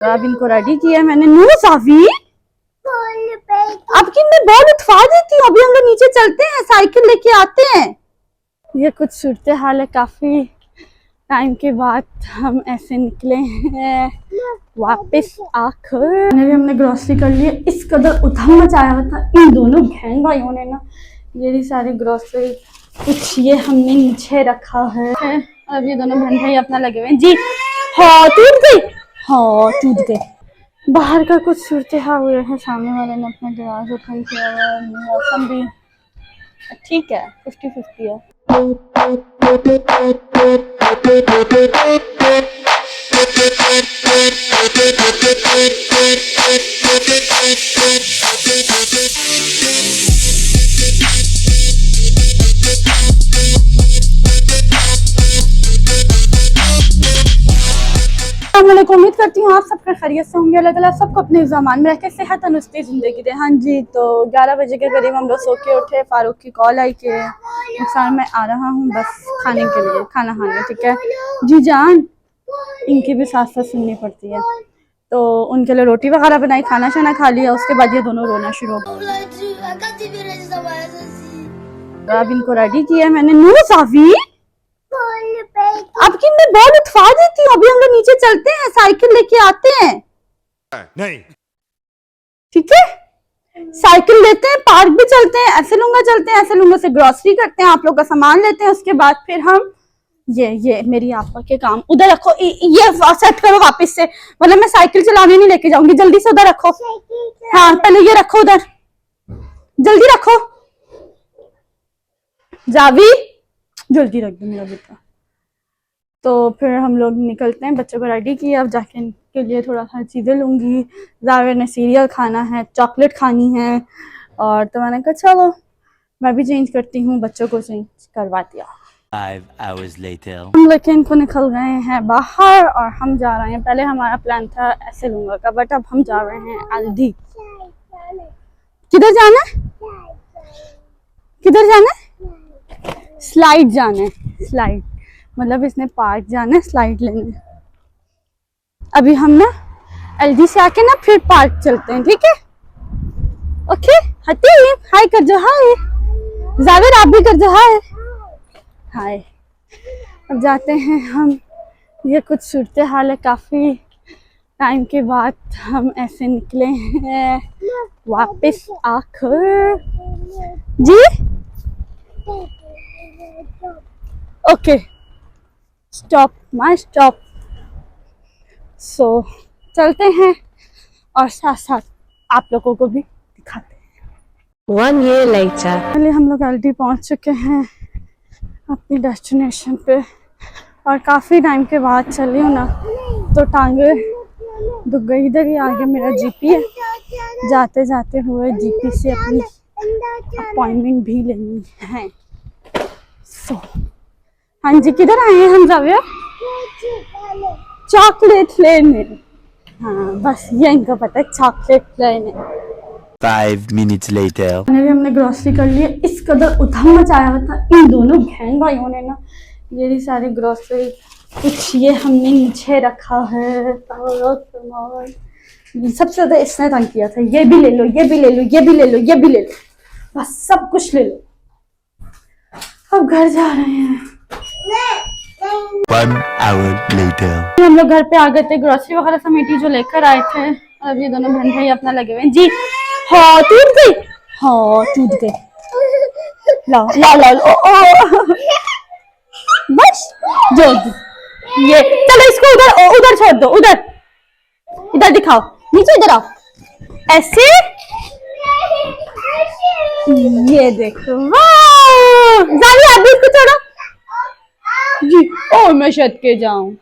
अब इनको रेडी किया मैंने। नो साफी, अब कि मैं बॉल उठवा देती हूँ, अभी हम लोग नीचे चलते हैं, साइकिल लेके आते हैं। ये कुछ सूरत हाल है, काफी टाइम के बाद हम ऐसे निकले हैं वापस आकर। हमने ग्रोसरी कर ली। इस कदर उधम मचाया हुआ था इन दोनों बहन भाइयों ने ना, ये सारी ग्रोसरी कुछ ये हमने नीचे रखा है। अब ये दोनों बहन भाई अपना लगे हुए जी। हाँ टूट गई, हाँ टूट गई। बाहर का कुछ सूरत हाल है, सामने वाले ने अपना गिलास ओपन किया हुआ है। मौसम भी ठीक है, 50-50 है। उम्मीद करती हूँ आप सबका खैरियत से होंगे। अल्लाह ताला सबको अपने ज़मान में रख के सेहत तंदुरुस्ती ज़िंदगी दे। हाँ जी, तो 11 बजे के करीब हम लोग सो के उठे। फारूक की कॉल आई कि नुकसान मैं आ रहा हूँ बस खाने के लिए, खाना खाने। ठीक है जी जान, इनकी भी साथ साथ सुननी पड़ती है। तो उनके लिए रोटी वगैरह बनाई, खाना शाना खा लिया। उसके बाद ये दोनों रोना शुरू हो गए। अब इनको रेडी किया मैंने। नो साफी, अब कि मैं बॉल उठवा देती हूँ, अभी हम लोग नीचे चलते हैं, साइकिल लेके आते हैं। नहीं ठीक है, साइकिल लेते हैं, पार्क भी चलते हैं, ऐसे लूंगा चलते हैं, ऐसे लूंगा से ग्रोसरी करते हैं, आप लोग का सामान लेते हैं। उसके बाद फिर हम ये मेरी आपा के काम उधर रखो, ये सेट करो वापस से। मतलब मैं साइकिल चलाने नहीं लेके जाऊंगी, जल्दी से उधर रखो। हाँ पहले ये रखो उधर, जल्दी रखो। जावी जल्दी रख दो मेरा बेटा। तो फिर हम लोग निकलते हैं, बच्चों को रेडी किया। अब जाके इनके लिए थोड़ा सा चीज़ें लूँगी। जावेर ने सीरियल खाना है, चॉकलेट खानी है, और तो मैंने कहा चलो मैं भी चेंज करती हूँ, बच्चों को चेंज करवा दिया। 5 hours later हम लेके इनको निकल गए हैं बाहर और हम जा रहे हैं। पहले हमारा प्लान था ऐसे लूँगा का, बट अब हम जा रहे हैं अल्दी। किधर जाना है, किधर जाना है? स्लाइड जाना है, स्लाइड मतलब इसने पार्क जाना है, स्लाइड लेने। अभी हम ना एलडी से आके ना फिर पार्क चलते हैं, ठीक है? ओके हतीम हाय कर दो, हाय जावेर आप भी कर दो, हाय हाय। अब जाते हैं हम। ये कुछ सूरत हाल है, काफी टाइम के बाद हम ऐसे निकले हैं वापस आकर जी। Okay stop my stop. So चलते हैं और साथ साथ आप लोगों को भी दिखाते हैं। 1 year later पहले हम लोग एलडी पहुंच चुके हैं अपनी डेस्टिनेशन पे, और काफ़ी टाइम के बाद चली हूँ ना तो टांगे दुख गई। इधर ही आगे मेरा जीपी है, जाते जाते हुए जीपी से अपनी अपॉइंटमेंट भी लेनी है। सो हाँ जी, किधर आए हैं हम जाविया? चॉकलेट लेने। हाँ बस ये इनको पता है, चॉकलेट लेने। 5 minutes later हमने ग्रोसरी कर ली। इस कदर उधम मचाया हुआ था इन दोनों बहन भाइयों ने ना, ये सारी ग्रोसरी कुछ ये हमने नीचे रखा है। सबसे ज्यादा इसने तंग किया था, ये भी ले लो, ये भी ले लो, ये भी ले लो, ये भी ले लो, बस सब कुछ ले लो। अब घर जा रहे हैं। 1 hour later हम लोग घर पे आ गए थे, ग्रोसरी वगैरह समेटी जो लेकर आए थे। अब ये दोनों बहन भाई अपना लगे हुए जी। हाँ टूट गई, हाँ टूट गई। लाओ लाओ लाओ, ओ बस जो ये चलो इसको उधर उधर छोड़ दो, उधर इधर दिखाओ, नीचे इधर आओ, ऐसे ये देखो। वाह जावी आप भी इसको छोड़ो जी। ओ मैं छत के जाऊं,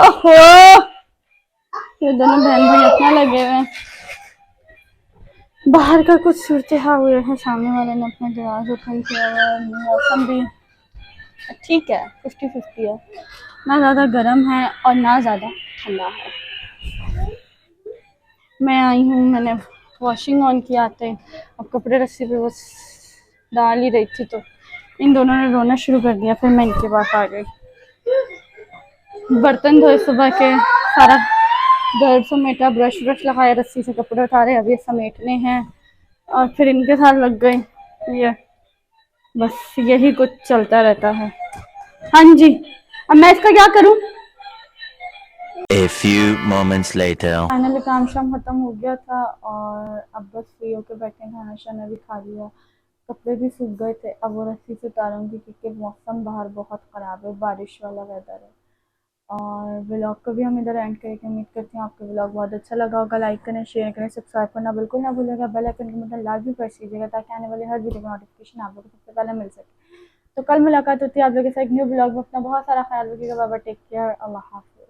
ओहो ये दोनों बहन भाई अपना लगे हुए हैं। बाहर का कुछ सूरत हाल है, सामने वाले ने अपना गिलास ओपन किया हुआ है। मौसम भी ठीक है, 50-50 है, ना ज़्यादा गर्म है और ना ज़्यादा ठंडा है। मैं आई हूँ, मैंने वॉशिंग ऑन किया थे, अब कपड़े रस्सी पे बस डाल ही रही थी तो इन दोनों ने रोना शुरू कर दिया। फिर मैं इनके पास आ गई। बर्तन धोए सुबह के, सारा घर समेटा, ब्रश ब्रश लगाए, रस्सी से कपड़े उतारे, अब ये समेटने हैं और फिर इनके साथ लग गए। ये बस यही कुछ चलता रहता है। हाँ जी, अब मैं इसका क्या करूं? A few moments later. Finally काम शाम खत्म हो गया था और अब बस फ्री होकर बैठे, खाना शाना भी खा लिया, कपड़े भी सूख गए थे। अब वो रस्सी से उतारूंगी क्योंकि मौसम बाहर बहुत ख़राब है, बारिश वाला वेदर है। और व्लॉग को भी हम इधर एंड करेंगे। उम्मीद करती हूँ आपको व्लॉग बहुत अच्छा लगा होगा। लाइक करें, शेयर करें, सब्सक्राइब करना बिल्कुल ना भूलिएगा। बेल आइकन के बटन लाजमी प्रेस कीजिएगा ताकि आने वाली हर वीडियो का नोटिफिकेशन आप लोगों को सबसे पहले मिल सके। तो कल मुलाकात होती है आप लोगों के साथ न्यू व्लॉग में। अपना बहुत सारा ख्याल रखिएगा। बाबा टेक केयर, अल्लाह हाफ़िज़।